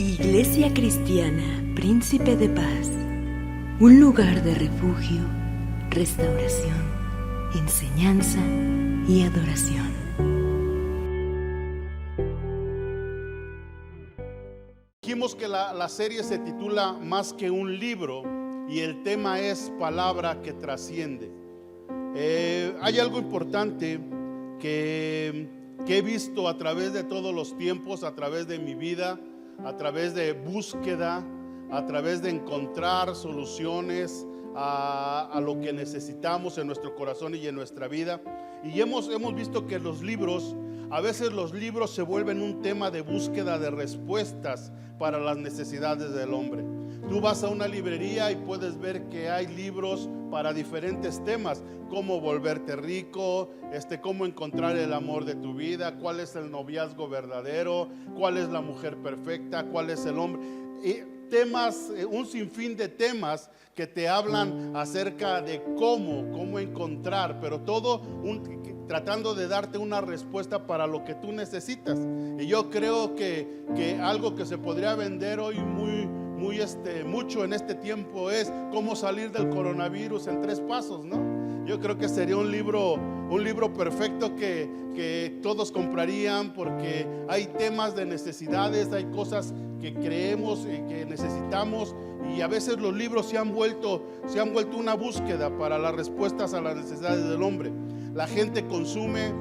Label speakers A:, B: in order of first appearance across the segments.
A: Iglesia Cristiana Príncipe de Paz, un lugar de refugio, restauración, enseñanza y adoración.
B: Dijimos que la serie se titula Más que un libro y el tema es palabra que trasciende. Hay algo importante que he visto a través de todos los tiempos, a través de mi vida, a través de búsqueda, a través de encontrar soluciones a lo que necesitamos en nuestro corazón y en nuestra vida. Y hemos visto que a veces los libros se vuelven un tema de búsqueda de respuestas para las necesidades del hombre. Tú vas a una librería y puedes ver que hay libros para diferentes temas, cómo volverte rico, cómo encontrar el amor de tu vida, cuál es el noviazgo verdadero, cuál es la mujer perfecta, cuál es el hombre. Temas, un sinfín de temas que te hablan acerca de cómo encontrar, pero todo tratando de darte una respuesta para lo que tú necesitas. Y yo creo que algo que se podría vender hoy mucho en este tiempo es cómo salir del coronavirus en 3 pasos, ¿no? Yo creo que sería un libro perfecto que todos comprarían, porque hay temas de necesidades, hay cosas que creemos y que necesitamos, y a veces los libros se han vuelto una búsqueda para las respuestas a las necesidades del hombre. La gente consume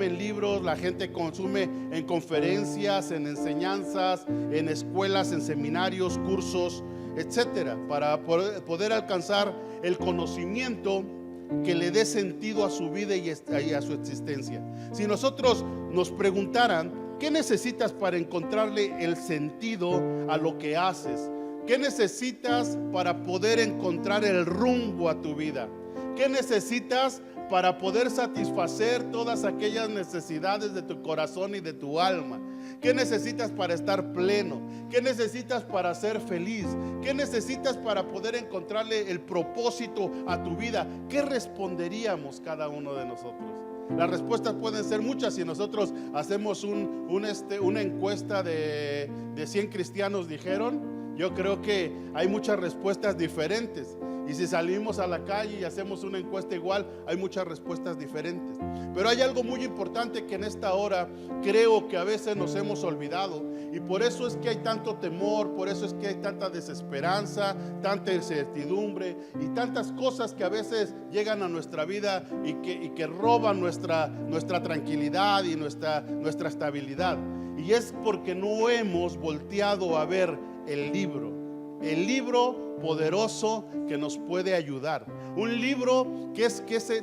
B: en libros, la gente consume en conferencias, en enseñanzas, en escuelas, en seminarios, cursos, etcétera, para poder alcanzar el conocimiento que le dé sentido a su vida y a su existencia. Si nosotros nos preguntaran, ¿qué necesitas para encontrarle el sentido a lo que haces? ¿Qué necesitas para poder encontrar el rumbo a tu vida? ¿Qué necesitas para poder satisfacer todas aquellas necesidades de tu corazón y de tu alma? ¿Qué necesitas para estar pleno? ¿Qué necesitas para ser feliz? ¿Qué necesitas para poder encontrarle el propósito a tu vida? ¿Qué responderíamos cada uno de nosotros? Las respuestas pueden ser muchas. Si nosotros hacemos una encuesta de 100 cristianos dijeron, yo creo que hay muchas respuestas diferentes. Y si salimos a la calle y hacemos una encuesta igual, hay muchas respuestas diferentes. Pero hay algo muy importante que en esta hora creo que a veces nos hemos olvidado, y por eso es que hay tanto temor, por eso es que hay tanta desesperanza, tanta incertidumbre y tantas cosas que a veces llegan a nuestra vida y que roban nuestra tranquilidad y nuestra estabilidad. Y es porque no hemos volteado a ver el libro poderoso que nos puede ayudar. Un libro que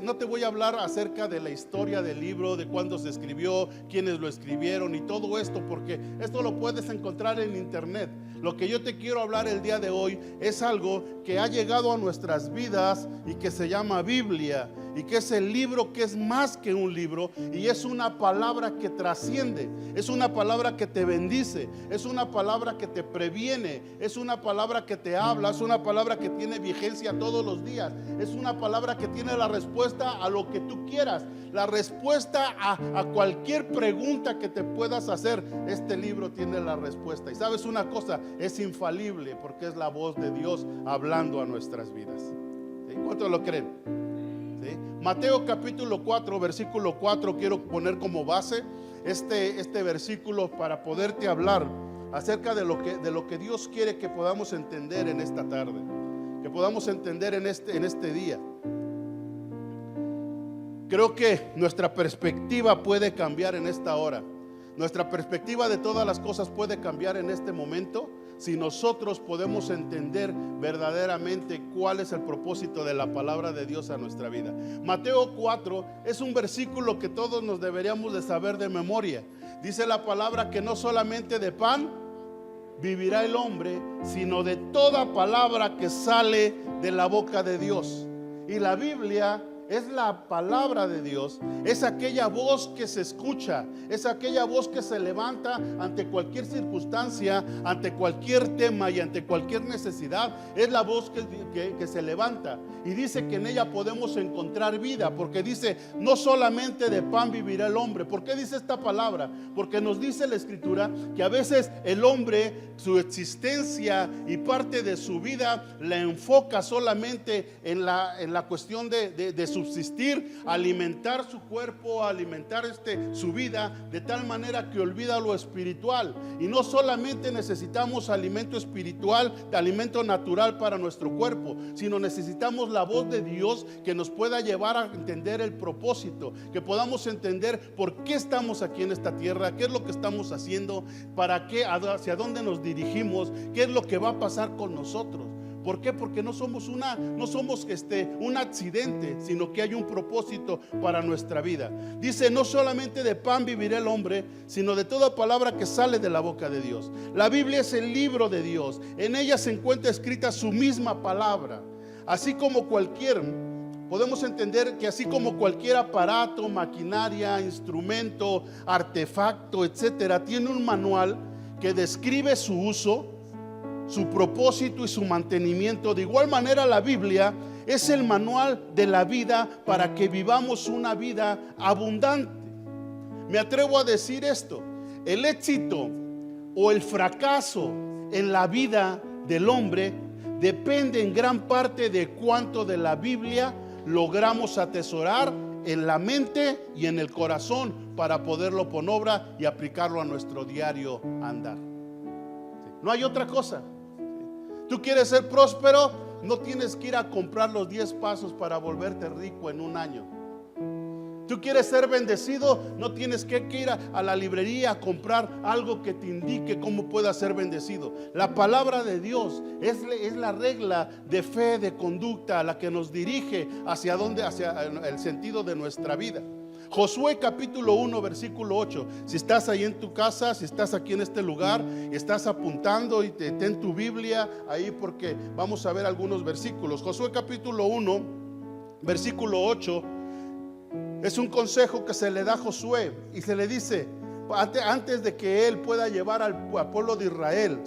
B: no te voy a hablar acerca de la historia del libro, de cuándo se escribió, quiénes lo escribieron y todo esto, porque esto lo puedes encontrar en internet. Lo que yo te quiero hablar el día de hoy es algo que ha llegado a nuestras vidas y que se llama Biblia, y que es el libro que es más que un libro, y es una palabra que trasciende, es una palabra que te bendice, es una palabra que te previene, es una palabra que te habla, es una palabra que tiene vigencia todos los días, es una palabra que tiene la respuesta a lo que tú quieras, la respuesta a cualquier pregunta que te puedas hacer. Este libro tiene la respuesta, y sabes una cosa, es infalible, porque es la voz de Dios hablando a nuestras vidas. ¿Sí? ¿Cuántos lo creen? ¿Sí? Mateo capítulo 4, versículo 4, quiero poner como base este versículo para poderte hablar acerca de lo que Dios quiere que podamos entender en esta tarde, que podamos entender en este día. Creo que nuestra perspectiva puede cambiar en esta hora. Nuestra perspectiva de todas las cosas puede cambiar en este momento si nosotros podemos entender verdaderamente cuál es el propósito de la palabra de Dios a nuestra vida. Mateo 4 es un versículo que todos nos deberíamos de saber de memoria. Dice la palabra que no solamente de pan vivirá el hombre, sino de toda palabra que sale de la boca de Dios. Y la Biblia es la palabra de Dios, es aquella voz que se escucha, es aquella voz que se levanta ante cualquier circunstancia, ante cualquier tema y ante cualquier necesidad. Es la voz que se levanta, y dice que en ella podemos encontrar vida, porque dice: no solamente de pan vivirá el hombre. ¿Por qué dice esta palabra? Porque nos dice la Escritura que a veces el hombre, su existencia y parte de su vida la enfoca solamente en la cuestión de subsistir, alimentar su cuerpo, alimentar su vida, de tal manera que olvida lo espiritual. Y no solamente necesitamos alimento espiritual, alimento natural para nuestro cuerpo, sino necesitamos la voz de Dios que nos pueda llevar a entender el propósito, que podamos entender por qué estamos aquí en esta tierra, qué es lo que estamos haciendo, para qué, hacia dónde nos dirigimos, qué es lo que va a pasar con nosotros. ¿Por qué? Porque no somos un accidente, sino que hay un propósito para nuestra vida. Dice: no solamente de pan vivirá el hombre, sino de toda palabra que sale de la boca de Dios. La Biblia es el libro de Dios. En ella se encuentra escrita su misma palabra. Así como podemos entender que así como cualquier aparato, maquinaria, instrumento, artefacto, etcétera, tiene un manual que describe su uso, su propósito y su mantenimiento, de igual manera la Biblia es el manual de la vida para que vivamos una vida abundante. Me atrevo a decir esto: el éxito o el fracaso en la vida del hombre depende en gran parte de cuánto de la Biblia logramos atesorar en la mente y en el corazón para poderlo poner obra y aplicarlo a nuestro diario andar. No hay otra cosa. Tú quieres ser próspero, no tienes que ir a comprar los 10 pasos para volverte rico en un año. Tú quieres ser bendecido, no tienes que ir a la librería a comprar algo que te indique cómo puedas ser bendecido. La palabra de Dios es la regla de fe, de conducta, la que nos dirige hacia el sentido de nuestra vida. Josué capítulo 1 versículo 8. Si estás ahí en tu casa, si estás aquí en este lugar, estás apuntando y ten tu Biblia ahí, porque vamos a ver algunos versículos. Josué capítulo 1 versículo 8 es un consejo que se le da a Josué, y se le dice: antes de que él pueda llevar al pueblo de Israel,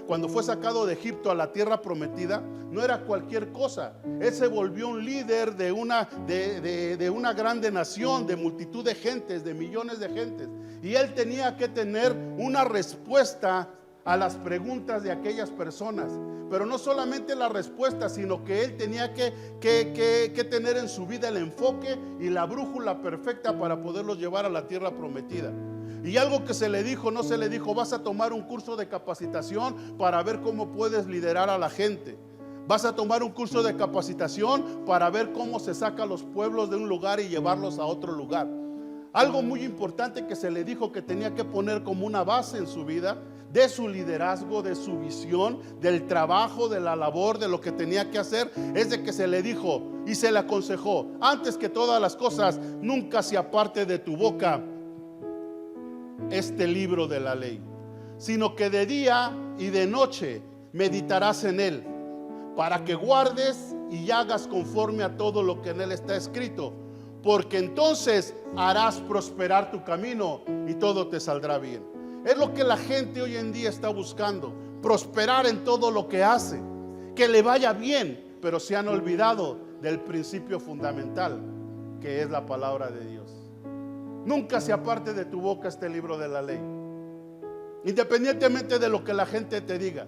B: cuando fue sacado de Egipto a la tierra prometida, no era cualquier cosa. Él se volvió un líder de una grande nación, de multitud de gentes, de millones de gentes, y él tenía que tener una respuesta a las preguntas de aquellas personas. Pero no solamente la respuesta, sino que él tenía que tener en su vida el enfoque y la brújula perfecta para poderlos llevar a la tierra prometida. Y algo que se le dijo: no se le dijo: vas a tomar un curso de capacitación para ver cómo puedes liderar a la gente. Vas a tomar un curso de capacitación para ver cómo se saca a los pueblos de un lugar y llevarlos a otro lugar. Algo muy importante que se le dijo que tenía que poner como una base en su vida, de su liderazgo, de su visión, del trabajo, de la labor, de lo que tenía que hacer, es de que se le dijo y se le aconsejó: antes que todas las cosas, nunca se aparte de tu boca este libro de la ley, sino que de día y de noche meditarás en él, para que guardes y hagas conforme a todo lo que en él está escrito, porque entonces harás prosperar tu camino y todo te saldrá bien. Es lo que la gente hoy en día está buscando: prosperar en todo lo que hace, que le vaya bien, pero se han olvidado del principio fundamental, que es la palabra de Dios. Nunca se aparte de tu boca este libro de la ley, independientemente de lo que la gente te diga.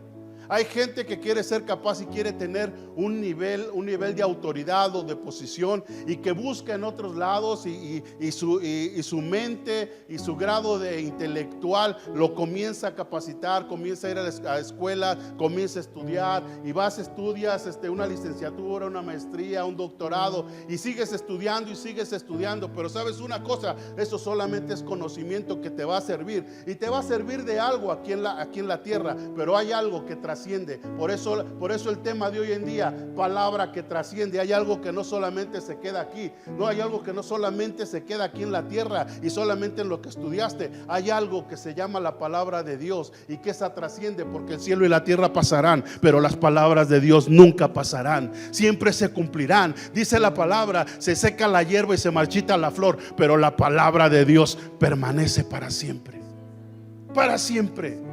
B: Hay gente que quiere ser capaz y quiere tener un nivel de autoridad o de posición, y que busca en otros lados, y su mente y su grado de intelectual lo comienza a capacitar, comienza a ir a la escuela, comienza a estudiar, y estudias una licenciatura, una maestría, un doctorado, y sigues estudiando, pero sabes una cosa: eso solamente es conocimiento que te va a servir, y te va a servir de algo aquí en la tierra, pero hay algo que trasciende trasciende. Por eso el tema de hoy en día, palabra que trasciende. Hay algo que no solamente se queda aquí, no hay algo que no solamente se queda aquí en la tierra y solamente en lo que estudiaste. Hay algo que se llama la palabra de Dios y que esa trasciende, porque el cielo y la tierra pasarán, pero las palabras de Dios nunca pasarán, siempre se cumplirán. Dice la palabra, se seca la hierba y se marchita la flor, pero la palabra de Dios permanece para siempre. Para siempre.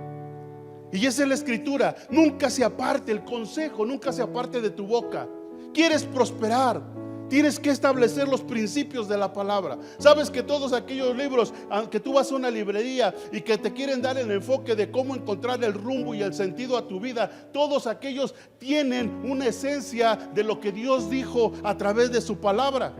B: Y esa es la escritura. Nunca se aparte el consejo, nunca se aparte de tu boca. ¿Quieres prosperar? Tienes que establecer los principios de la palabra. Sabes que todos aquellos libros, aunque tú vas a una librería y que te quieren dar el enfoque de cómo encontrar el rumbo y el sentido a tu vida, todos aquellos tienen una esencia de lo que Dios dijo a través de su palabra.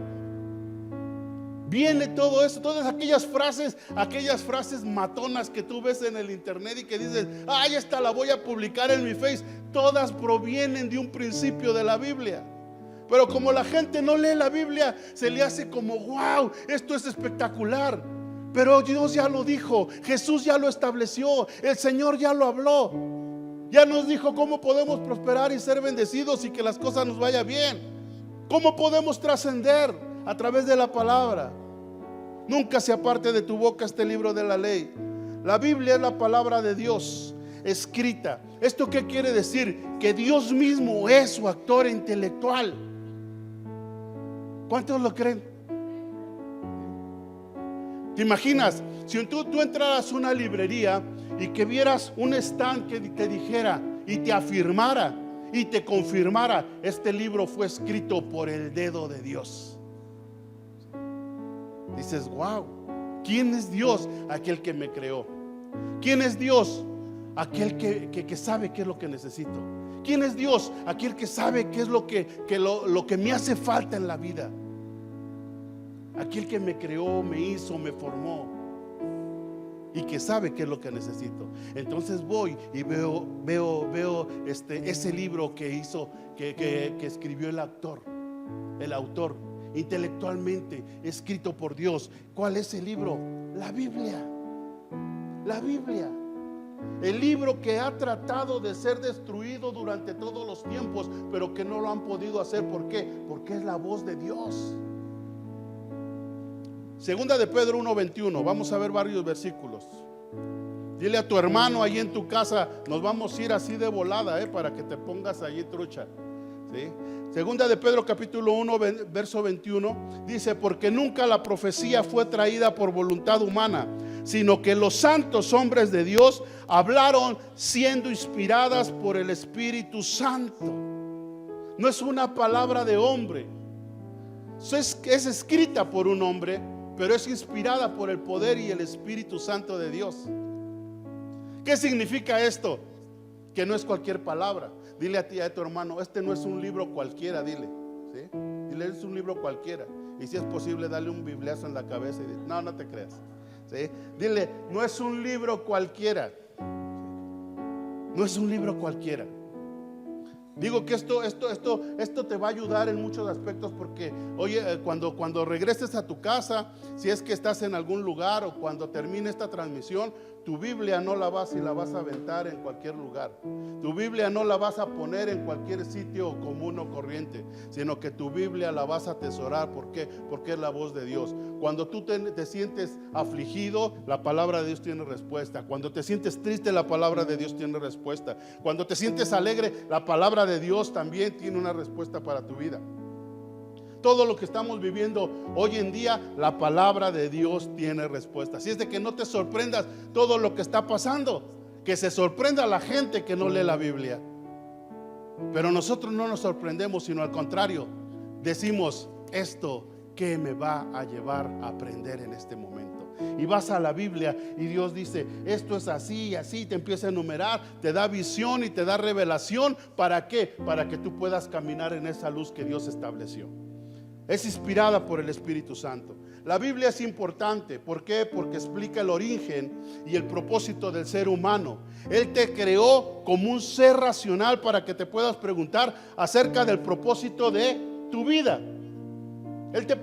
B: Viene todo eso, todas aquellas frases matonas que tú ves en el internet y que dices, ay, esta la voy a publicar en mi Face. Todas provienen de un principio de la Biblia. Pero como la gente no lee la Biblia, se le hace como, wow, esto es espectacular. Pero Dios ya lo dijo, Jesús ya lo estableció, el Señor ya lo habló. Ya nos dijo cómo podemos prosperar y ser bendecidos y que las cosas nos vayan bien. ¿Cómo podemos trascender? A través de la palabra. Nunca se aparte de tu boca este libro de la ley. La Biblia es la palabra de Dios escrita. ¿Esto qué quiere decir? Que Dios mismo es su actor intelectual. ¿Cuántos lo creen? ¿Te imaginas? Si tú entraras a una librería y que vieras un stand que te dijera y te afirmara y te confirmara, este libro fue escrito por el dedo de Dios. Dices, wow, ¿quién es Dios? Aquel que me creó. ¿Quién es Dios? Aquel que sabe qué es lo que necesito. ¿Quién es Dios? Aquel que sabe qué es lo que me hace falta en la vida. Aquel que me creó, me hizo, me formó y que sabe qué es lo que necesito. Entonces voy y veo ese libro que hizo, que escribió el autor intelectualmente, escrito por Dios. ¿Cuál es el libro? La Biblia. La Biblia. El libro que ha tratado de ser destruido durante todos los tiempos, pero que no lo han podido hacer. ¿Por qué? Porque es la voz de Dios. Segunda de Pedro 1:21. Vamos a ver varios versículos. Dile a tu hermano ahí en tu casa, nos vamos a ir así de volada, para que te pongas allí trucha. ¿Sí? Segunda de Pedro capítulo 1 verso 21 dice: porque nunca la profecía fue traída por voluntad humana, sino que los santos hombres de Dios hablaron siendo inspiradas por el Espíritu Santo. No es una palabra de hombre, es escrita por un hombre, pero es inspirada por el poder y el Espíritu Santo de Dios. ¿Qué significa esto? Que no es cualquier palabra. Dile a ti, a tu hermano, este no es un libro cualquiera, dile, ¿sí? Dile, es un libro cualquiera. Y si es posible, dale un bibliazo en la cabeza y dile, no te creas, ¿sí? Dile, no es un libro cualquiera. No es un libro cualquiera. Digo que esto te va a ayudar en muchos aspectos, porque oye, cuando regreses a tu casa, si es que estás en algún lugar, o cuando termine esta transmisión, tu Biblia no la vas a aventar en cualquier lugar. Tu Biblia no la vas a poner en cualquier sitio común o corriente, sino que tu Biblia la vas a atesorar. ¿Por qué? Porque es la voz de Dios. Cuando tú te sientes afligido, la palabra de Dios tiene respuesta. Cuando te sientes triste, la palabra de Dios tiene respuesta. Cuando te sientes alegre, la palabra de Dios también tiene una respuesta para tu vida. Todo lo que estamos viviendo hoy en día, la palabra de Dios tiene respuesta. Así es de que no te sorprendas todo lo que está pasando, que se sorprenda la gente que no lee la Biblia. Pero nosotros no nos sorprendemos, sino al contrario, decimos, esto ¿qué me va a llevar a aprender en este momento? Y vas a la Biblia y Dios dice, esto es así y así, te empieza a enumerar, te da visión y te da revelación. ¿Para qué? Para que tú puedas caminar en esa luz que Dios estableció. Es inspirada por el Espíritu Santo. La Biblia es importante. ¿Por qué? Porque explica el origen y el propósito del ser humano. Él te creó como un ser racional para que te puedas preguntar acerca del propósito de tu vida. Él te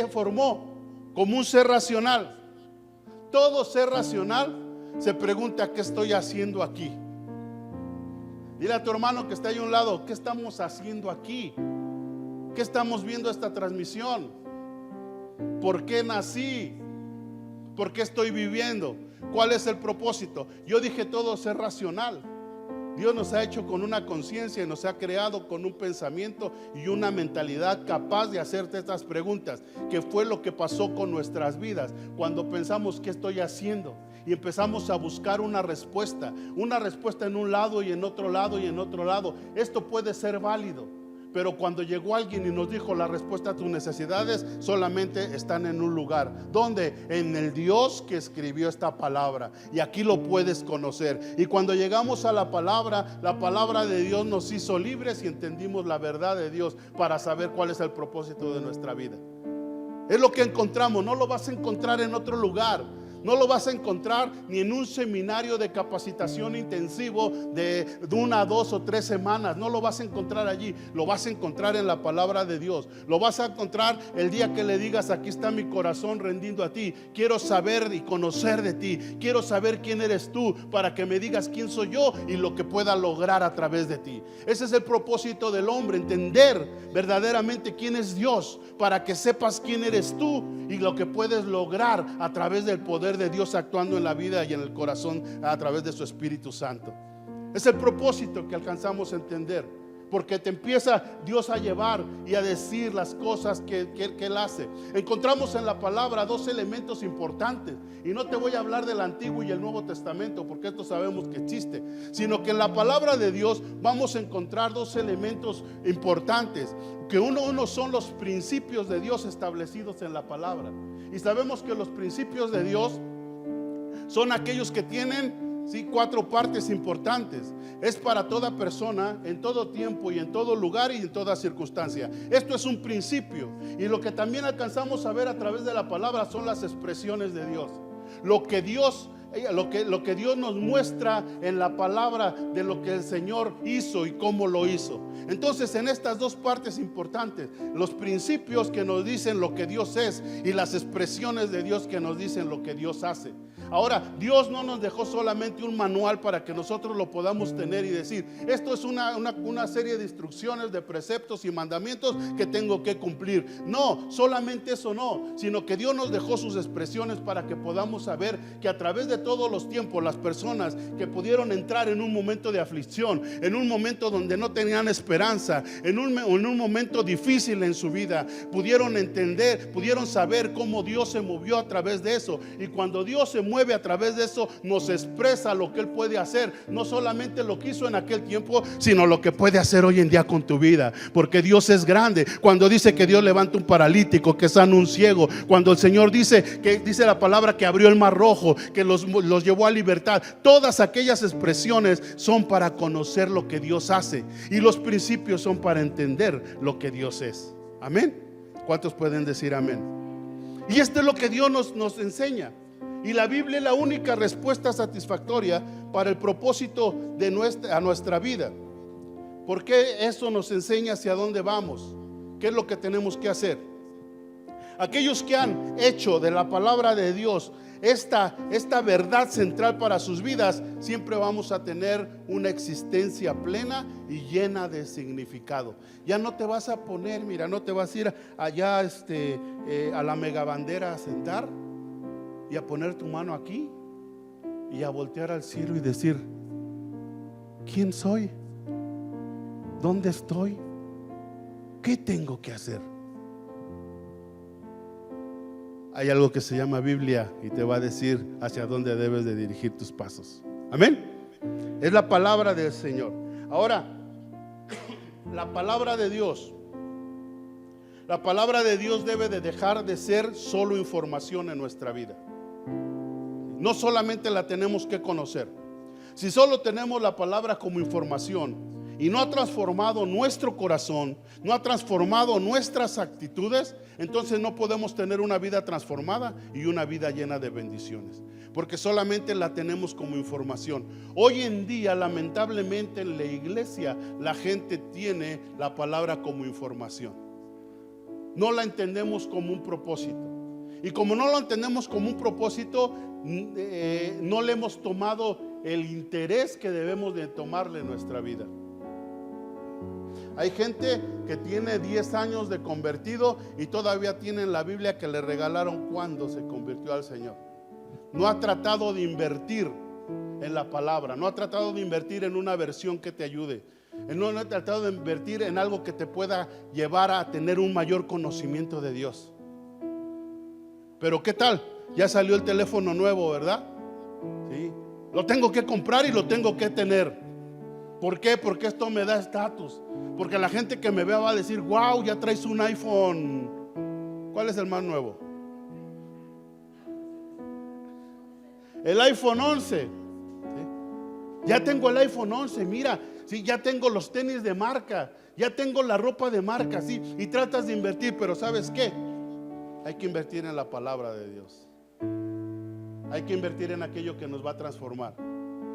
B: formó como un ser racional. Todo ser racional se pregunta, ¿qué estoy haciendo aquí? Dile a tu hermano que está ahí a un lado, ¿qué estamos haciendo aquí? ¿Qué estamos viendo esta transmisión? ¿Por qué nací? ¿Por qué estoy viviendo? ¿Cuál es el propósito? Yo dije todo ser racional. Dios nos ha hecho con una conciencia y nos ha creado con un pensamiento y una mentalidad capaz de hacerte estas preguntas. ¿Qué fue lo que pasó con nuestras vidas cuando pensamos qué estoy haciendo? Y empezamos a buscar una respuesta en un lado y en otro lado y en otro lado. Esto puede ser válido, pero cuando llegó alguien y nos dijo la respuesta a tus necesidades, solamente están en un lugar. ¿Dónde? En el Dios que escribió esta palabra. Y aquí lo puedes conocer. Y cuando llegamos a la palabra de Dios nos hizo libres y entendimos la verdad de Dios para saber cuál es el propósito de nuestra vida. Es lo que encontramos, no lo vas a encontrar en otro lugar. No lo vas a encontrar ni en un seminario de capacitación intensivo de 1, 2 o 3 semanas. No lo vas a encontrar allí. Lo vas a encontrar en la palabra de Dios. Lo vas a encontrar el día que le digas: aquí está mi corazón rendido a ti. Quiero saber y conocer de ti. Quiero saber quién eres tú para que me digas quién soy yo y lo que pueda lograr a través de ti. Ese es el propósito del hombre, entender verdaderamente quién es Dios, para que sepas quién eres tú y lo que puedes lograr a través del poder de Dios actuando en la vida y en el corazón a través de su Espíritu Santo. Es el propósito que alcanzamos a entender, porque te empieza Dios a llevar y a decir las cosas que Él hace. Encontramos en la palabra 2 elementos importantes, y no te voy a hablar del Antiguo y el Nuevo Testamento, porque esto sabemos que existe, sino que en la palabra de Dios vamos a encontrar 2 elementos importantes, que uno son los principios de Dios establecidos en la palabra. Y sabemos que los principios de Dios son aquellos que tienen 4 partes importantes. Es para toda persona, en todo tiempo y en todo lugar y en toda circunstancia. Esto es un principio. Y lo que también alcanzamos a ver a través de la palabra son las expresiones de Dios. Lo que Dios nos muestra en la palabra de lo que el Señor hizo y cómo lo hizo. Entonces, en estas 2 partes importantes, los principios que nos dicen lo que Dios es y las expresiones de Dios que nos dicen lo que Dios hace. Ahora, Dios no nos dejó solamente un manual para que nosotros lo podamos tener y decir: esto es una serie de instrucciones, de preceptos y mandamientos que tengo que cumplir. No, solamente eso no, sino que Dios nos dejó sus expresiones para que podamos saber que a través de todos los tiempos, las personas que pudieron entrar en un momento de aflicción, en un momento donde no tenían esperanza, en un momento difícil en su vida, pudieron entender, pudieron saber cómo Dios se movió a través de eso. Y cuando Dios se mueve a través de eso, nos expresa lo que Él puede hacer, no solamente lo que hizo en aquel tiempo, sino lo que puede hacer hoy en día con tu vida, porque Dios es grande. Cuando dice que Dios levanta un paralítico, que sana un ciego, cuando el Señor dice la palabra que abrió el mar rojo, que los llevó a libertad, todas aquellas expresiones son para conocer lo que Dios hace, y los principios son para entender lo que Dios es. Amén. ¿Cuántos pueden decir amén? Y esto es lo que Dios nos enseña. Y la Biblia es la única respuesta satisfactoria para el propósito de nuestra vida. Porque eso nos enseña hacia dónde vamos, qué es lo que tenemos que hacer. Aquellos que han hecho de la palabra de Dios esta verdad central para sus vidas, siempre vamos a tener una existencia plena y llena de significado. Ya no te vas a poner, mira, no te vas a ir allá a la megabandera a sentar y a poner tu mano aquí y a voltear al cielo y decir: ¿quién soy? ¿Dónde estoy? ¿Qué tengo que hacer? Hay algo que se llama Biblia y te va a decir hacia dónde debes de dirigir tus pasos. Amén. Es la palabra del Señor. Ahora, la palabra de Dios debe de dejar de ser solo información en nuestra vida. No solamente la tenemos que conocer. Si solo tenemos la palabra como información y no ha transformado nuestro corazón, no ha transformado nuestras actitudes, entonces no podemos tener una vida transformada y una vida llena de bendiciones, porque solamente la tenemos como información. Hoy en día, lamentablemente, en la iglesia la gente tiene la palabra como información, no la entendemos como un propósito. Y como no lo entendemos como un propósito, no le hemos tomado el interés que debemos de tomarle en nuestra vida. Hay gente que tiene 10 años de convertido y todavía tienen la Biblia que le regalaron cuando se convirtió al Señor. No ha tratado de invertir en la palabra, no ha tratado de invertir en una versión que te ayude, no ha tratado de invertir en algo que te pueda llevar a tener un mayor conocimiento de Dios. Pero ¿qué tal? Ya salió el teléfono nuevo, ¿verdad? Sí. Lo tengo que comprar y lo tengo que tener. ¿Por qué? Porque esto me da estatus. Porque la gente que me vea va a decir: wow, ya traes un iPhone. ¿Cuál es el más nuevo? El iPhone 11. ¿Sí? Ya tengo el iPhone 11, mira. Sí, ya tengo los tenis de marca, ya tengo la ropa de marca, sí. Y tratas de invertir, pero ¿sabes qué? Hay que invertir en la palabra de Dios. Hay que invertir en aquello que nos va a transformar.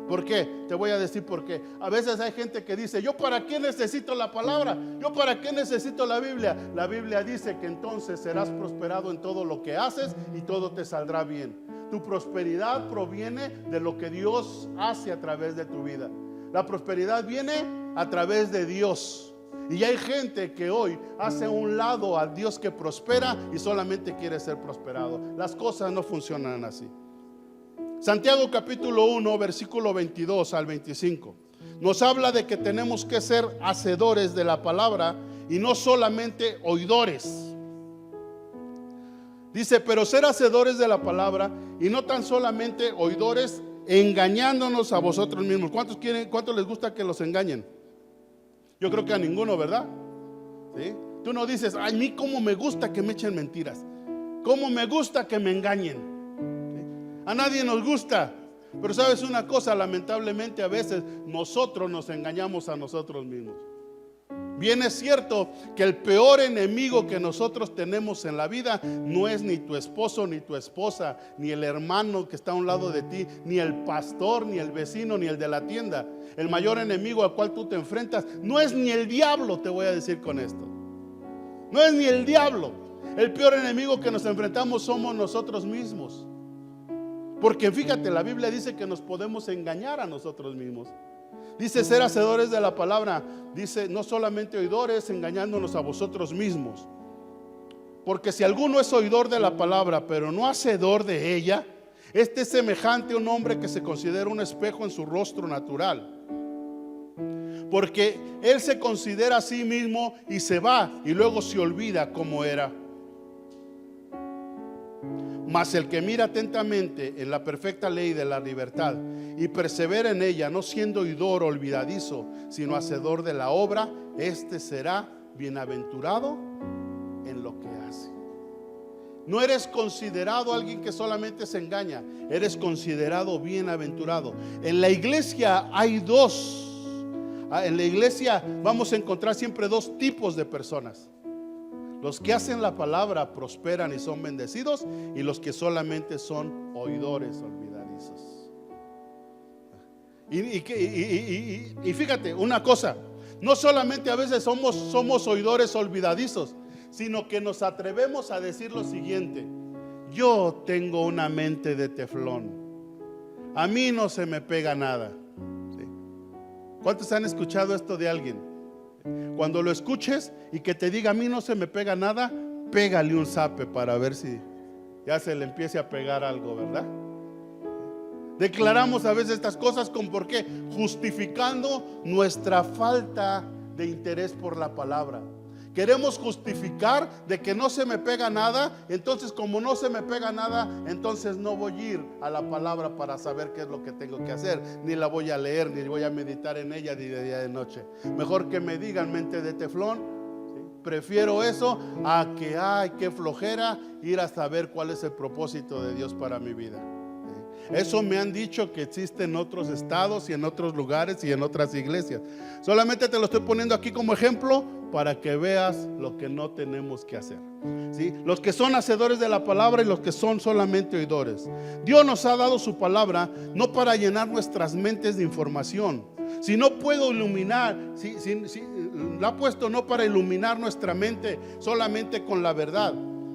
B: ¿Por qué? Te voy a decir por qué. A veces hay gente que dice: ¿yo para qué necesito la palabra? ¿Yo para qué necesito la Biblia? La Biblia dice que entonces serás prosperado en todo lo que haces y todo te saldrá bien. Tu prosperidad proviene de lo que Dios hace a través de tu vida. La prosperidad viene a través de Dios. Y hay gente que hoy hace a un lado a Dios que prospera y solamente quiere ser prosperado. Las cosas no funcionan así. Santiago capítulo 1, versículo 22 al 25 nos habla de que tenemos que ser hacedores de la palabra y no solamente oidores. Dice: pero ser hacedores de la palabra y no tan solamente oidores, engañándonos a vosotros mismos. ¿Cuántos les gusta que los engañen? Yo creo que a ninguno, ¿verdad? ¿Sí? Tú no dices: ay, a mí cómo me gusta que me echen mentiras, cómo me gusta que me engañen. A nadie nos gusta. Pero sabes una cosa, lamentablemente a veces nosotros nos engañamos a nosotros mismos. Bien es cierto que el peor enemigo que nosotros tenemos en la vida no es ni tu esposo, ni tu esposa, ni el hermano que está a un lado de ti, ni el pastor, ni el vecino, ni el de la tienda. El mayor enemigo al cual tú te enfrentas no es ni el diablo, te voy a decir con esto. No es ni el diablo. El peor enemigo que nos enfrentamos somos nosotros mismos. Porque fíjate, la Biblia dice que nos podemos engañar a nosotros mismos. Dice ser hacedores de la palabra. Dice no solamente oidores, engañándonos a vosotros mismos. Porque si alguno es oidor de la palabra, pero no hacedor de ella, este es semejante a un hombre que se considera un espejo en su rostro natural. Porque él se considera a sí mismo y se va y luego se olvida cómo era. Mas el que mira atentamente en la perfecta ley de la libertad y persevera en ella, no siendo oidor olvidadizo, sino hacedor de la obra, este será bienaventurado en lo que hace. No eres considerado alguien que solamente se engaña, eres considerado bienaventurado. En la iglesia hay dos. En la iglesia vamos a encontrar siempre dos tipos de personas: los que hacen la palabra prosperan y son bendecidos, y los que solamente son oidores olvidadizos. Y fíjate una cosa, no solamente a veces somos oidores olvidadizos, sino que nos atrevemos a decir lo siguiente: yo tengo una mente de teflón, a mí no se me pega nada. ¿Sí? ¿Cuántos han escuchado esto de alguien? Cuando lo escuches y que te diga: a mí no se me pega nada, pégale un zape para ver si ya se le empiece a pegar algo, ¿verdad? Declaramos a veces estas cosas con ¿por qué? Justificando nuestra falta de interés por la palabra. Queremos justificar de que no se me pega nada. Entonces, como no se me pega nada, entonces no voy a ir a la palabra para saber qué es lo que tengo que hacer, ni la voy a leer, ni voy a meditar en ella ni de día de noche. Mejor que me digan mente de teflón, ¿sí? Prefiero eso a que ay, qué flojera ir a saber cuál es el propósito de Dios para mi vida. Eso me han dicho que existe en otros estados y en otros lugares y en otras iglesias. Solamente te lo estoy poniendo aquí como ejemplo para que veas lo que no tenemos que hacer, ¿sí? Los que son hacedores de la palabra y los que son solamente oidores. Dios nos ha dado su palabra no para llenar nuestras mentes de información. Si no puedo iluminar, la ha puesto no para iluminar nuestra mente solamente con la verdad,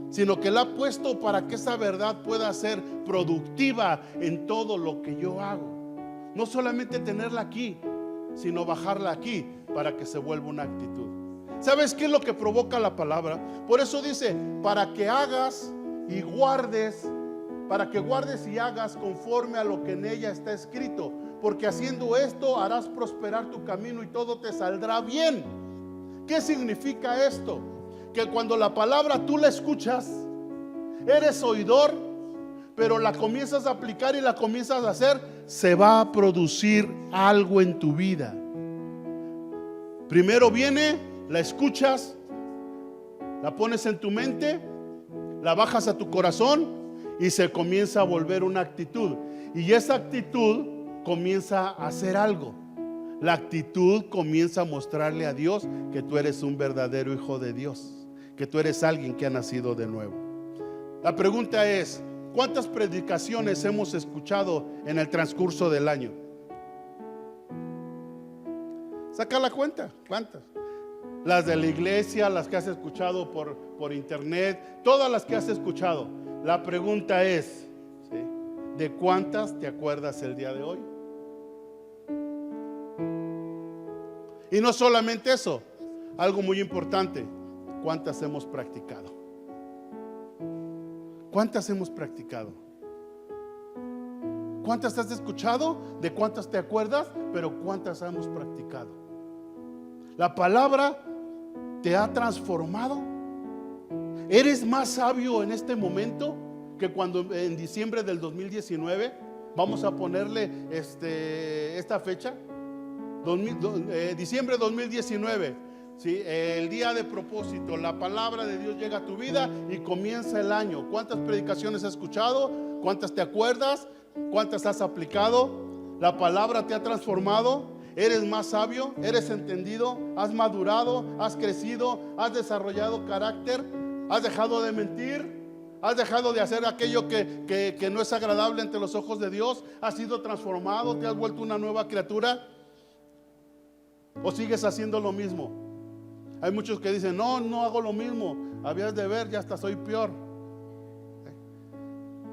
B: sino que la ha puesto para que esa verdad pueda ser productiva en todo lo que yo hago. No solamente tenerla aquí, sino bajarla aquí para que se vuelva una actitud. ¿Sabes qué es lo que provoca la palabra? Por eso dice, para que hagas y guardes, para que guardes y hagas conforme a lo que en ella está escrito, porque haciendo esto harás prosperar tu camino y todo te saldrá bien. ¿Qué significa esto? Que cuando la palabra tú la escuchas, eres oidor, pero la comienzas a aplicar y la comienzas a hacer, se va a producir algo en tu vida. Primero viene, la escuchas, la pones en tu mente, la bajas a tu corazón y se comienza a volver una actitud. Y esa actitud comienza a hacer algo. La actitud comienza a mostrarle a Dios que tú eres un verdadero hijo de Dios, que tú eres alguien que ha nacido de nuevo. La pregunta es, ¿cuántas predicaciones hemos escuchado en el transcurso del año? Saca la cuenta, ¿cuántas? Las de la iglesia, las que has escuchado por internet, todas las que has escuchado. La pregunta es, ¿sí?, ¿de cuántas te acuerdas el día de hoy? Y no solamente eso, algo muy importante, ¿cuántas hemos practicado? ¿Cuántas hemos practicado? ¿Cuántas has escuchado? ¿De cuántas te acuerdas? Pero ¿cuántas hemos practicado? La palabra te ha transformado. ¿Eres más sabio en este momento que cuando en diciembre del 2019? Vamos a ponerle esta fecha, diciembre 2019, ¿sí? El día de propósito, la palabra de Dios llega a tu vida y comienza el año. ¿Cuántas predicaciones has escuchado? ¿Cuántas te acuerdas? ¿Cuántas has aplicado? La palabra te ha transformado. ¿Eres más sabio? ¿Eres entendido? ¿Has madurado? ¿Has crecido? ¿Has desarrollado carácter? ¿Has dejado de mentir? ¿Has dejado de hacer aquello que no es agradable ante los ojos de Dios? ¿Has sido transformado? ¿Te has vuelto una nueva criatura? ¿O sigues haciendo lo mismo? Hay muchos que dicen, no hago lo mismo. Habías de ver, ya hasta soy peor.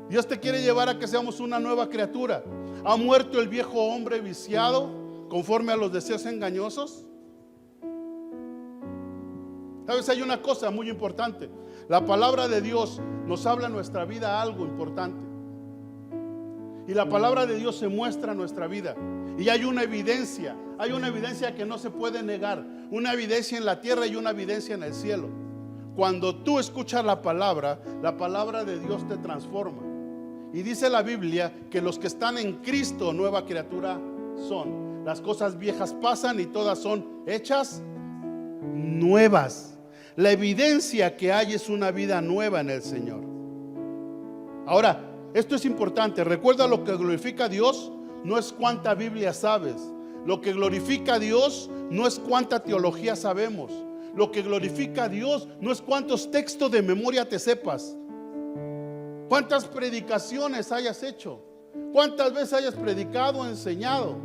B: Dios te quiere llevar a que seamos una nueva criatura. ¿Ha muerto el viejo hombre viciado conforme a los deseos engañosos? ¿Sabes? Hay una cosa muy importante. La palabra de Dios nos habla en nuestra vida algo importante. Y la palabra de Dios se muestra en nuestra vida. Y hay una evidencia que no se puede negar. Una evidencia en la tierra y una evidencia en el cielo. Cuando tú escuchas la palabra de Dios te transforma. Y dice la Biblia que los que están en Cristo, nueva criatura son. Las cosas viejas pasan y todas son hechas nuevas. La evidencia que hay es una vida nueva en el Señor. Ahora, esto es importante. Recuerda, lo que glorifica a Dios no es cuánta Biblia sabes. Lo que glorifica a Dios no es cuánta teología sabemos. Lo que glorifica a Dios no es cuántos textos de memoria te sepas. Cuántas predicaciones hayas hecho. Cuántas veces hayas predicado o enseñado.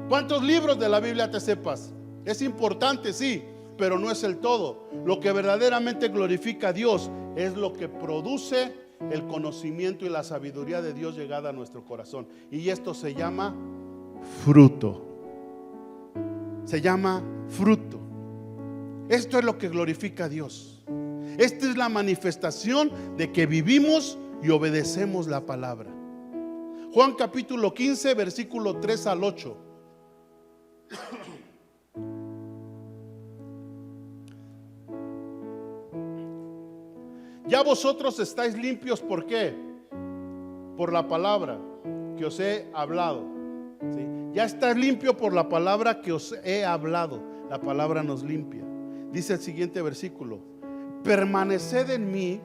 B: Cuántos libros de la Biblia te sepas. Es importante, sí, pero no es el todo. Lo que verdaderamente glorifica a Dios es lo que produce el conocimiento y la sabiduría de Dios llegada a nuestro corazón. Y esto se llama fruto. Se llama fruto. Esto es lo que glorifica a Dios. Esta es la manifestación de que vivimos y obedecemos la palabra. Juan capítulo 15, versículo 3 al 8. Ya vosotros estáis limpios, ¿por qué? Por la palabra que os he hablado. ¿Sí? Ya estás limpio por la palabra que os he hablado. La palabra nos limpia. Dice el siguiente versículo: permaneced en mí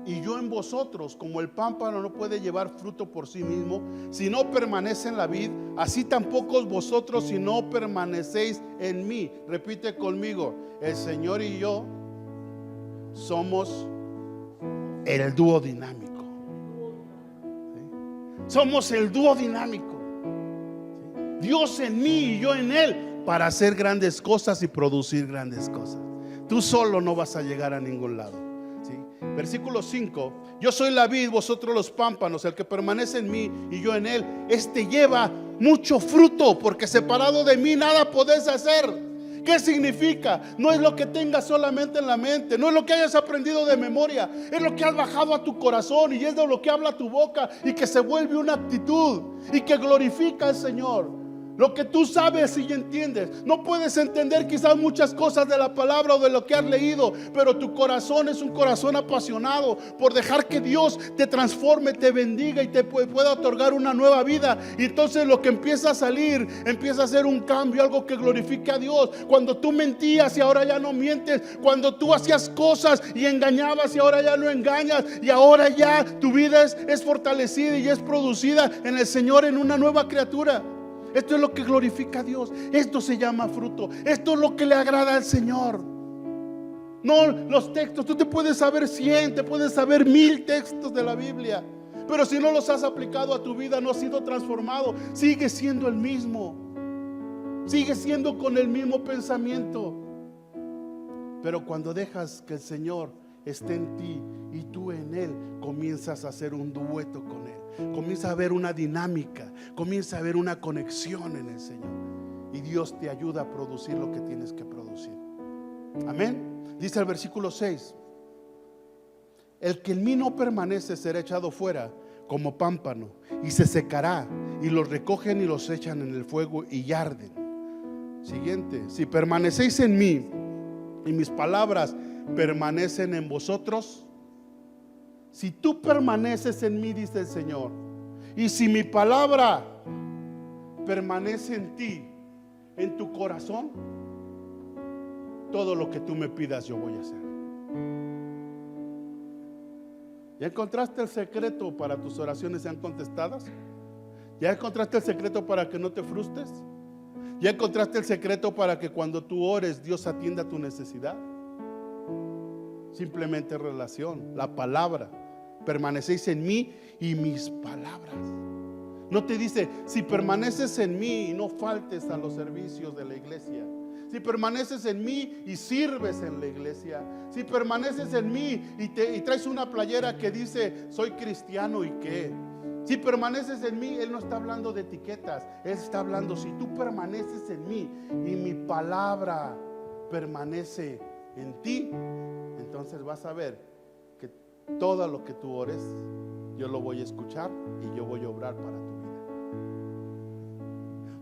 B: y yo en vosotros. Como el pámpano no puede llevar fruto por sí mismo si no permanece en la vid, así tampoco vosotros si no permanecéis en mí. Repite conmigo: el Señor y yo somos el dúo dinámico. ¿Sí? Somos el dúo dinámico. ¿Sí? Dios en mí y yo en Él, para hacer grandes cosas y producir grandes cosas. Tú solo no vas a llegar a ningún lado. ¿Sí? Versículo 5. Yo soy la vid, vosotros los pámpanos. El que permanece en mí y yo en él, este lleva mucho fruto, porque separado de mí nada podés hacer. ¿Qué significa? No es lo que tengas solamente en la mente, no es lo que hayas aprendido de memoria, es lo que has bajado a tu corazón y es de lo que habla tu boca y que se vuelve una actitud y que glorifica al Señor. Lo que tú sabes y entiendes. No puedes entender quizás muchas cosas de la palabra o de lo que has leído, pero tu corazón es un corazón apasionado por dejar que Dios te transforme, te bendiga y te pueda otorgar una nueva vida. Y entonces lo que empieza a salir, empieza a ser un cambio, algo que glorifique a Dios. Cuando tú mentías y ahora ya no mientes, cuando tú hacías cosas y engañabas y ahora ya no engañas, y ahora ya tu vida es fortalecida y es producida en el Señor, en una nueva criatura. Esto es lo que glorifica a Dios. Esto se llama fruto. Esto es lo que le agrada al Señor. No los textos. Tú te puedes saber 100, te puedes saber 1000 textos de la Biblia, pero si no los has aplicado a tu vida, no has sido transformado, sigue siendo el mismo. Sigue siendo con el mismo pensamiento. Pero cuando dejas que el Señor esté en ti y tú en Él, comienzas a hacer un dueto con Él. Comienza a haber una dinámica, comienza a haber una conexión en el Señor, y Dios te ayuda a producir lo que tienes que producir. Amén. Dice el versículo 6: el que en mí no permanece será echado fuera como pámpano y se secará, y los recogen y los echan en el fuego y arden. Siguiente: si permanecéis en mí y mis palabras permanecen en vosotros. Si tú permaneces en mí, dice el Señor, y si mi palabra permanece en ti, en tu corazón, todo lo que tú me pidas yo voy a hacer. ¿Ya encontraste el secreto para tus oraciones sean contestadas? ¿Ya encontraste el secreto para que no te frustres? ¿Ya encontraste el secreto para que cuando tú ores Dios atienda tu necesidad? Simplemente relación, la palabra. Permanecéis en mí y mis palabras. No te dice, si permaneces en mí y no faltes a los servicios de la iglesia. Si permaneces en mí y sirves en la iglesia. Si permaneces en mí y traes una playera que dice, soy cristiano, ¿y qué? Si permaneces en mí, Él no está hablando de etiquetas. Él está hablando, si tú permaneces en mí y mi palabra permanece en ti, entonces vas a ver que todo lo que tú ores, yo lo voy a escuchar y yo voy a obrar para tu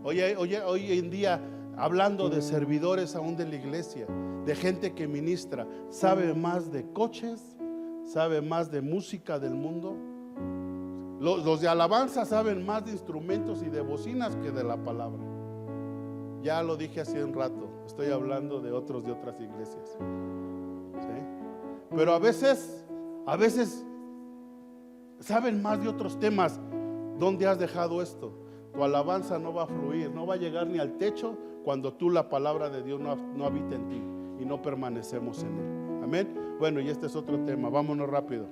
B: vida. Hoy en día, hablando de servidores aún de la iglesia, de gente que ministra, sabe más de coches, sabe más de música del mundo. Los de alabanza saben más de instrumentos y de bocinas que de la palabra. Ya lo dije hace un rato, estoy hablando de otros de otras iglesias. ¿Sí? Pero a veces saben más de otros temas. ¿Dónde has dejado esto? Tu alabanza no va a fluir, no va a llegar ni al techo cuando tú la palabra de Dios no habita en ti y no permanecemos en Él. Amén. Bueno, y este es otro tema, vámonos rápido.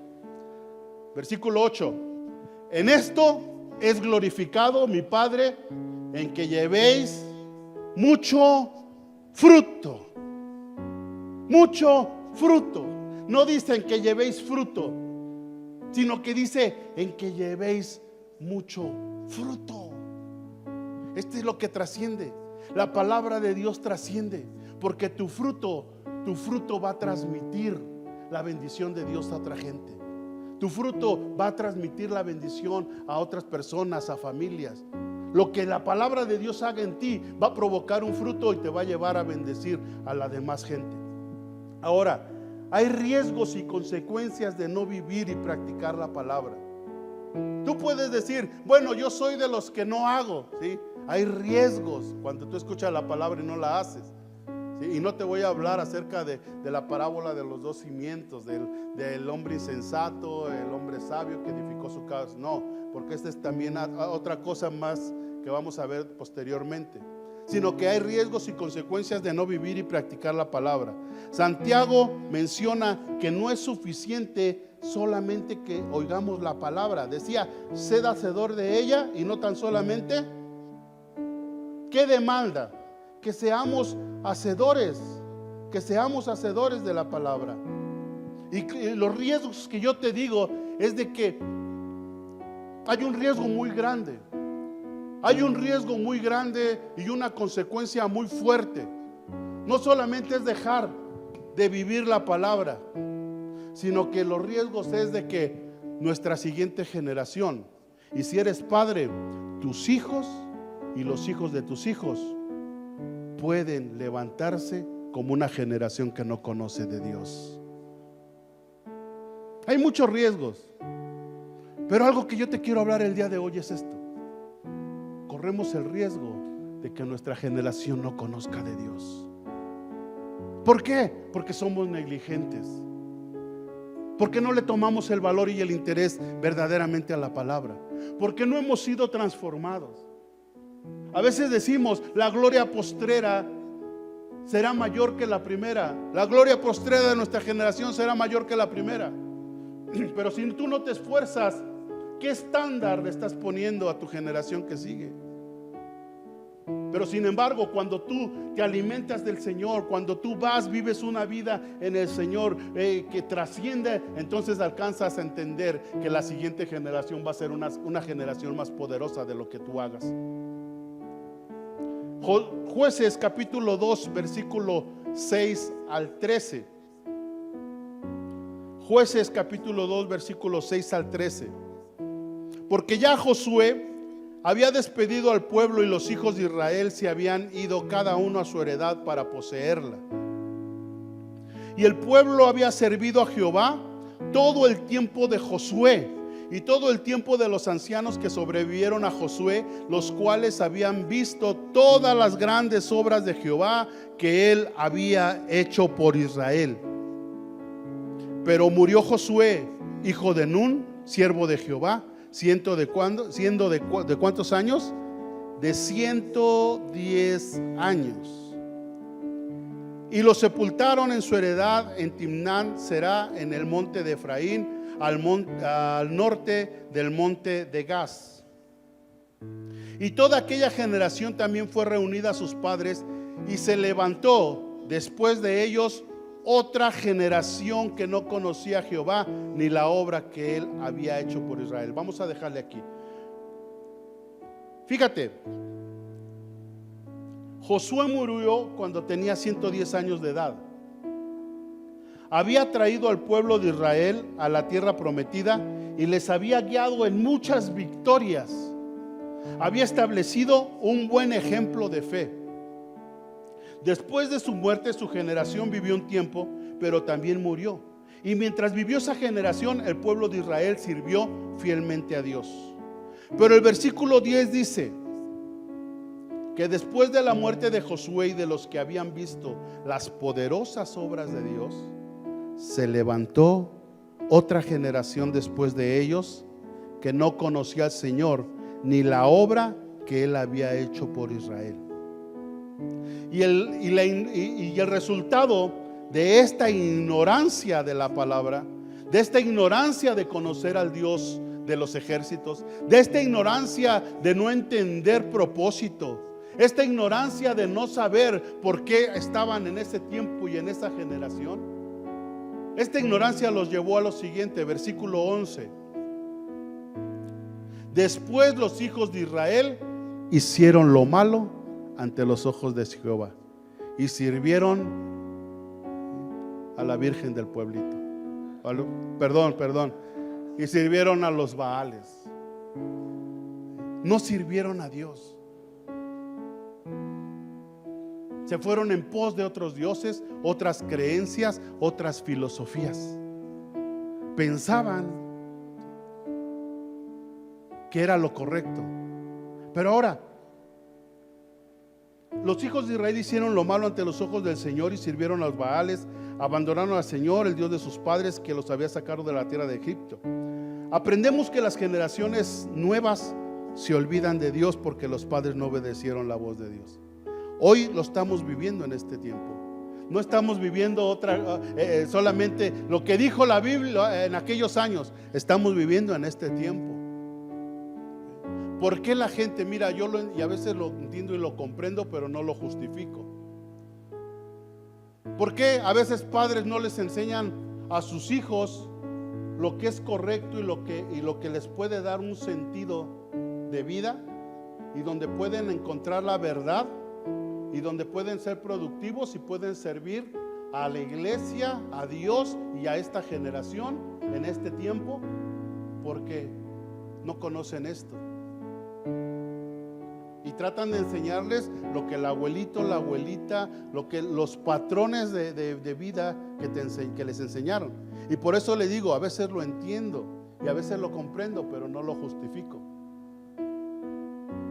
B: Versículo 8: en esto es glorificado mi Padre, en que llevéis mucho fruto. Mucho fruto. No dice en que llevéis fruto, sino que dice en que llevéis mucho fruto. Esto es lo que trasciende. La palabra de Dios trasciende, porque tu fruto va a transmitir la bendición de Dios a otra gente. Tu fruto va a transmitir la bendición a otras personas, a familias. Lo que la palabra de Dios haga en ti va a provocar un fruto y te va a llevar a bendecir a la demás gente. Ahora, hay riesgos y consecuencias de no vivir y practicar la palabra. Tú puedes decir, bueno, yo soy de los que no hago, ¿sí? Hay riesgos cuando tú escuchas la palabra y no la haces, ¿sí? Y no te voy a hablar acerca de la parábola de los dos cimientos, del hombre insensato, el hombre sabio que edificó su casa. No, porque esta es también otra cosa más que vamos a ver posteriormente. Sino que hay riesgos y consecuencias de no vivir y practicar la palabra. Santiago menciona que no es suficiente solamente que oigamos la palabra. Decía, sed hacedor de ella y no tan solamente. ¿Qué demanda? Que seamos hacedores de la palabra. Y los riesgos que yo te digo es de que hay un riesgo muy grande. Hay un riesgo muy grande y una consecuencia muy fuerte. No solamente es dejar de vivir la palabra, sino que los riesgos es de que nuestra siguiente generación, y si eres padre, tus hijos y los hijos de tus hijos pueden levantarse como una generación que no conoce de Dios. Hay muchos riesgos, pero algo que yo te quiero hablar el día de hoy es esto. Corremos el riesgo de que nuestra generación no conozca de Dios. ¿Por qué? Porque somos negligentes. Porque no le tomamos el valor y el interés verdaderamente a la palabra. Porque no hemos sido transformados. A veces decimos, la gloria postrera será mayor que la primera. La gloria postrera de nuestra generación será mayor que la primera. Pero si tú no te esfuerzas, ¿qué estándar le estás poniendo a tu generación que sigue? Pero sin embargo, cuando tú te alimentas del Señor, cuando tú vives una vida en el Señor que trasciende, entonces alcanzas a entender que la siguiente generación va a ser una generación más poderosa de lo que tú hagas. Jueces capítulo 2 versículo 6 al 13. Jueces capítulo 2 versículo 6 al 13. Porque ya Josué había despedido al pueblo y los hijos de Israel se habían ido cada uno a su heredad para poseerla. Y el pueblo había servido a Jehová todo el tiempo de Josué y todo el tiempo de los ancianos que sobrevivieron a Josué, los cuales habían visto todas las grandes obras de Jehová que él había hecho por Israel. Pero murió Josué, hijo de Nun, siervo de Jehová, siendo de cuántos años? De 110 años. Y lo sepultaron en su heredad en Timnán Será, en el monte de Efraín, al norte del monte de Gaz. Y toda aquella generación también fue reunida a sus padres, y se levantó después de ellos otra generación que no conocía a Jehová ni la obra que él había hecho por Israel. Vamos a dejarle aquí. Fíjate, Josué murió cuando tenía 110 años de edad. Había traído al pueblo de Israel a la tierra prometida y les había guiado en muchas victorias. Había establecido un buen ejemplo de fe. Después de su muerte, su generación vivió un tiempo, pero también murió. Y mientras vivió esa generación, el pueblo de Israel sirvió fielmente a Dios. Pero el versículo 10 dice que después de la muerte de Josué y de los que habían visto las poderosas obras de Dios, se levantó otra generación después de ellos que no conocía al Señor ni la obra que él había hecho por Israel. Y el resultado de esta ignorancia de la palabra, de esta ignorancia de conocer al Dios de los ejércitos, de esta ignorancia de no entender propósito, esta ignorancia de no saber por qué estaban en ese tiempo y en esa generación, esta ignorancia los llevó a lo siguiente, versículo 11. Después los hijos de Israel hicieron lo malo ante los ojos de Jehová y sirvieron a la Virgen del pueblito. Perdón. Y sirvieron a los Baales. No sirvieron a Dios. Se fueron en pos de otros dioses, otras creencias, otras filosofías. Pensaban que era lo correcto. Pero ahora, los hijos de Israel hicieron lo malo ante los ojos del Señor y sirvieron a los Baales, abandonaron al Señor, el Dios de sus padres, que los había sacado de la tierra de Egipto. Aprendemos que las generaciones nuevas se olvidan de Dios porque los padres no obedecieron la voz de Dios. Hoy lo estamos viviendo en este tiempo. No estamos viviendo solamente lo que dijo la Biblia en aquellos años. Estamos viviendo en este tiempo. ¿Por qué la gente? Mira, y a veces lo entiendo y lo comprendo, pero no lo justifico. ¿Por qué a veces padres no les enseñan a sus hijos lo que es correcto y lo que les puede dar un sentido de vida, y donde pueden encontrar la verdad, y donde pueden ser productivos y pueden servir a la iglesia, a Dios y a esta generación en este tiempo, porque no conocen esto y tratan de enseñarles lo que el abuelito, la abuelita, los patrones de vida que les enseñaron. Y por eso le digo, a veces lo entiendo y a veces lo comprendo, pero no lo justifico.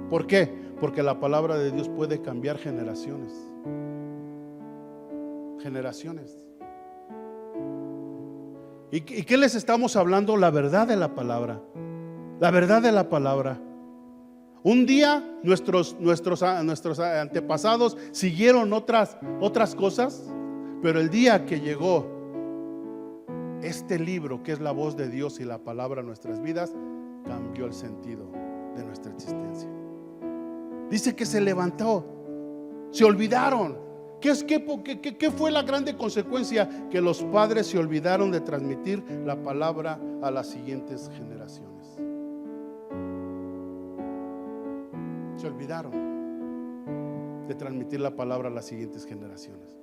B: ¿Por qué? Porque la palabra de Dios puede cambiar generaciones. ¿Y qué les estamos hablando? La verdad de la palabra. La verdad de la palabra. Un día nuestros antepasados siguieron otras cosas, pero el día que llegó este libro, que es la voz de Dios y la palabra en nuestras vidas, cambió el sentido de nuestra existencia. Dice que se levantó, se olvidaron. ¿Qué fue la grande consecuencia? Que los padres se olvidaron de transmitir la palabra a las siguientes generaciones. Se olvidaron de transmitir la palabra a las siguientes generaciones.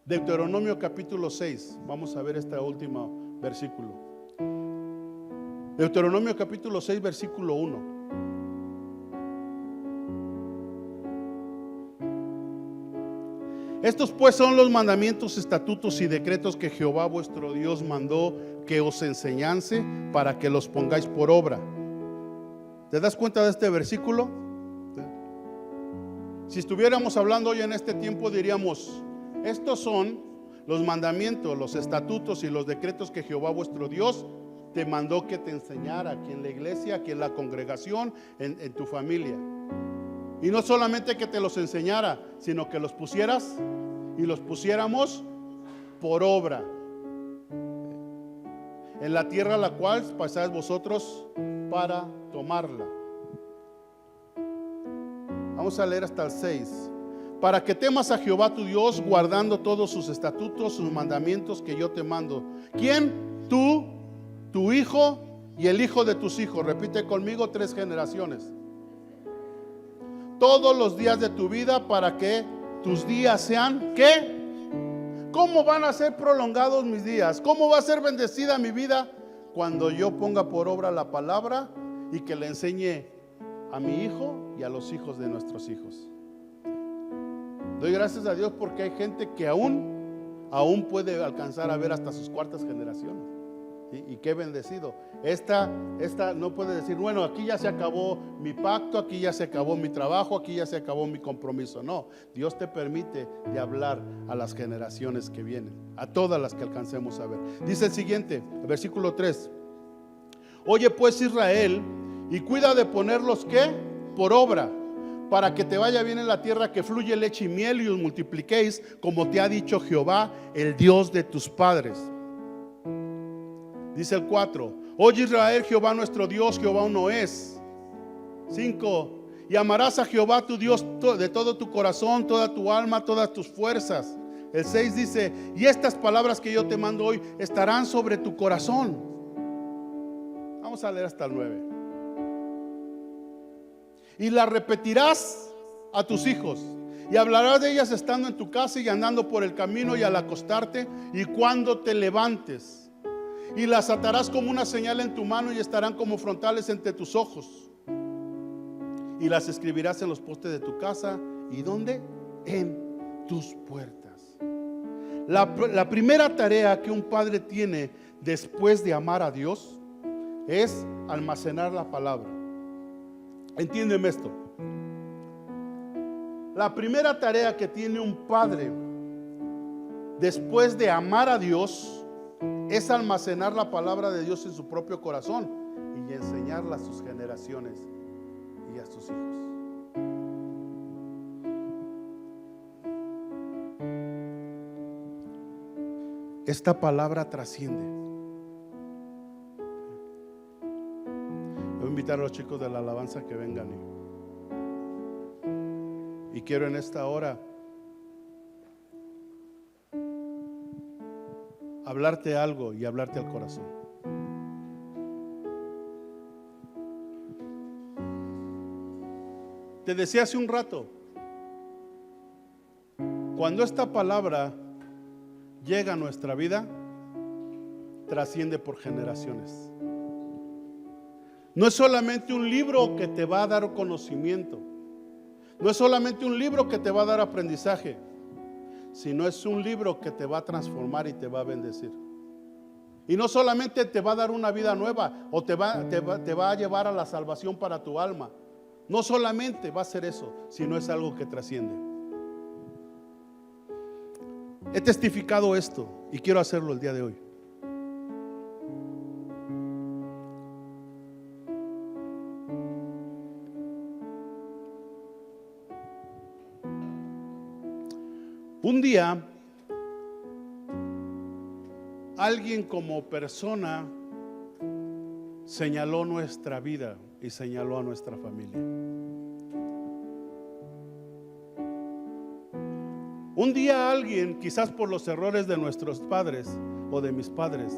B: Deuteronomio capítulo 6. Vamos a ver este último versículo. Deuteronomio capítulo 6, versículo 1. Estos pues son los mandamientos, estatutos y decretos que Jehová vuestro Dios mandó que os enseñase para que los pongáis por obra. ¿Te das cuenta de este versículo? Si estuviéramos hablando hoy en este tiempo, diríamos: estos son los mandamientos, los estatutos y los decretos que Jehová vuestro Dios te mandó que te enseñara aquí en la iglesia, aquí en la congregación, en tu familia. Y no solamente que te los enseñara, sino que los pusieras y los pusiéramos por obra en la tierra a la cual pasáis vosotros para tomarla. Vamos a leer hasta el 6. Para que temas a Jehová tu Dios, guardando todos sus estatutos, sus mandamientos que yo te mando. ¿Quién? Tú, tu hijo y el hijo de tus hijos. Repite conmigo: 3 generaciones. Todos los días de tu vida, para que tus días sean, ¿qué? ¿Cómo van a ser prolongados mis días? ¿Cómo va a ser bendecida mi vida? Cuando yo ponga por obra la palabra y que le enseñe a mi hijo y a los hijos de nuestros hijos. Doy gracias a Dios porque hay gente que aún puede alcanzar a ver hasta sus 4 generaciones. Y qué bendecido. Esta no puede decir: bueno, aquí ya se acabó mi pacto, aquí ya se acabó mi trabajo, aquí ya se acabó mi compromiso. No, Dios te permite de hablar a las generaciones que vienen, a todas las que alcancemos a ver. Dice el siguiente, el versículo 3. Oye pues, Israel, y cuida de ponerlos, ¿qué? Por obra, para que te vaya bien en la tierra que fluye leche y miel, y os multipliquéis, como te ha dicho Jehová, el Dios de tus padres. Dice el 4. Oye Israel, Jehová nuestro Dios, Jehová uno es. 5. Y amarás a Jehová tu Dios de todo tu corazón, toda tu alma, todas tus fuerzas. El 6 dice: y estas palabras que yo te mando hoy estarán sobre tu corazón. Vamos a leer hasta el 9. Y las repetirás a tus hijos, y hablarás de ellas estando en tu casa y andando por el camino y al acostarte y cuando te levantes. Y las atarás como una señal en tu mano y estarán como frontales entre tus ojos. Y las escribirás en los postes de tu casa. ¿Y dónde? En tus puertas. La primera tarea que un padre tiene después de amar a Dios es almacenar la palabra. Entiéndeme esto. La primera tarea que tiene un padre después de amar a Dios es almacenar la palabra de Dios en su propio corazón y enseñarla a sus generaciones y a sus hijos. Esta palabra trasciende. Voy a invitar a los chicos de la alabanza que vengan y quiero en esta hora hablarte algo y hablarte al corazón. Te decía hace un rato, cuando esta palabra llega a nuestra vida, trasciende por generaciones. No es solamente un libro que te va a dar conocimiento, no es solamente un libro que te va a dar aprendizaje, sino es un libro que te va a transformar y te va a bendecir. Y no solamente te va a dar una vida nueva o te va a llevar a la salvación para tu alma. No solamente va a ser eso, sino es algo que trasciende. He testificado esto y quiero hacerlo el día de hoy. Un día, alguien como persona señaló nuestra vida y señaló a nuestra familia. Un día alguien, quizás por los errores de nuestros padres o de mis padres,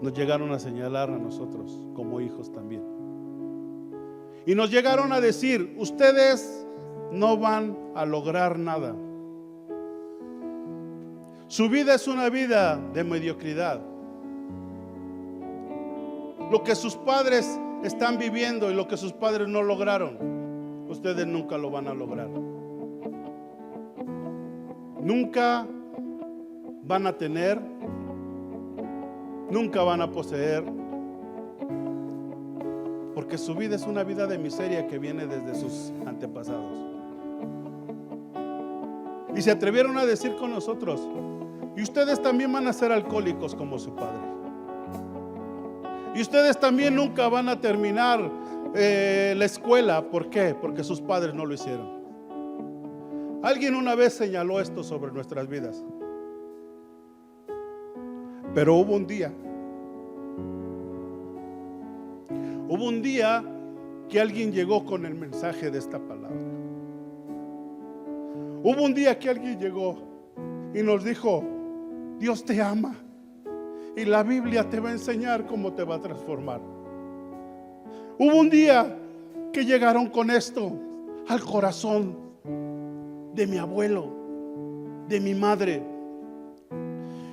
B: nos llegaron a señalar a nosotros como hijos también. Y nos llegaron a decir: ustedes no van a lograr nada. Su vida es una vida de mediocridad. Lo que sus padres están viviendo y lo que sus padres no lograron, ustedes nunca lo van a lograr. Nunca van a tener, nunca van a poseer, porque su vida es una vida de miseria que viene desde sus antepasados. Y se atrevieron a decir con nosotros: y ustedes también van a ser alcohólicos como su padre. Y ustedes también nunca van a terminar la escuela. ¿Por qué? Porque sus padres no lo hicieron. Alguien una vez señaló esto sobre nuestras vidas. Pero hubo un día que alguien llegó con el mensaje de esta palabra. Hubo un día que alguien llegó y nos dijo: Dios te ama y la Biblia te va a enseñar cómo te va a transformar. Hubo un día que llegaron con esto al corazón de mi abuelo, de mi madre,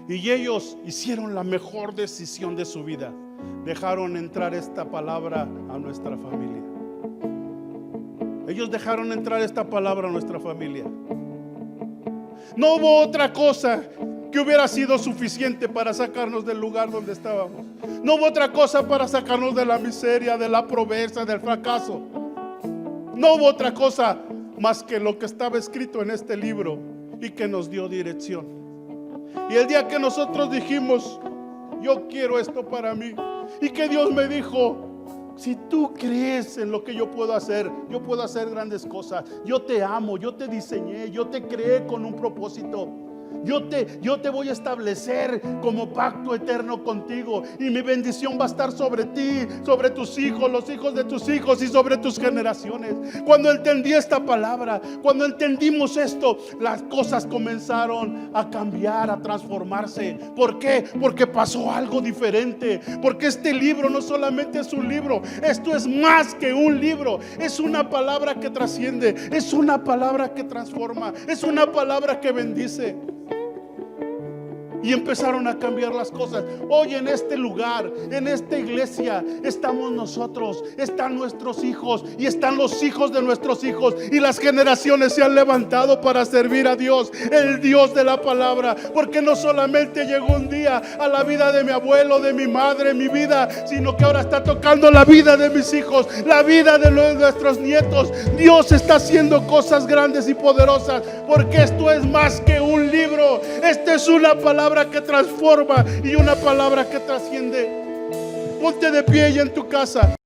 B: y ellos hicieron la mejor decisión de su vida. Dejaron entrar esta palabra a nuestra familia. Ellos dejaron entrar esta palabra a nuestra familia. No hubo otra cosa que hubiera sido suficiente para sacarnos del lugar donde estábamos. No hubo otra cosa para sacarnos de la miseria, de la pobreza, del fracaso. No hubo otra cosa más que lo que estaba escrito en este libro y que nos dio dirección. Y el día que nosotros dijimos: yo quiero esto para mí, y que Dios me dijo: si tú crees en lo que yo puedo hacer grandes cosas. Yo te amo, yo te diseñé, yo te creé con un propósito. Yo te voy a establecer como pacto eterno contigo, y mi bendición va a estar sobre ti, sobre tus hijos, los hijos de tus hijos y sobre tus generaciones. Cuando entendí esta palabra, cuando entendimos esto, las cosas comenzaron a cambiar, a transformarse. ¿Por qué? Porque pasó algo diferente. Porque este libro no solamente es un libro, esto es más que un libro. Es una palabra que trasciende, es una palabra que transforma, es una palabra que bendice. Y empezaron a cambiar las cosas. Hoy en este lugar, en esta iglesia, estamos nosotros, están nuestros hijos y están los hijos de nuestros hijos, y las generaciones se han levantado para servir a Dios, el Dios de la palabra. Porque no solamente llegó un día a la vida de mi abuelo, de mi madre, mi vida, sino que ahora está tocando la vida de mis hijos, la vida de nuestros nietos. Dios está haciendo cosas grandes y poderosas, porque esto es más que un libro. Esta es una palabra que transforma y una palabra que trasciende. Ponte de pie y en tu casa.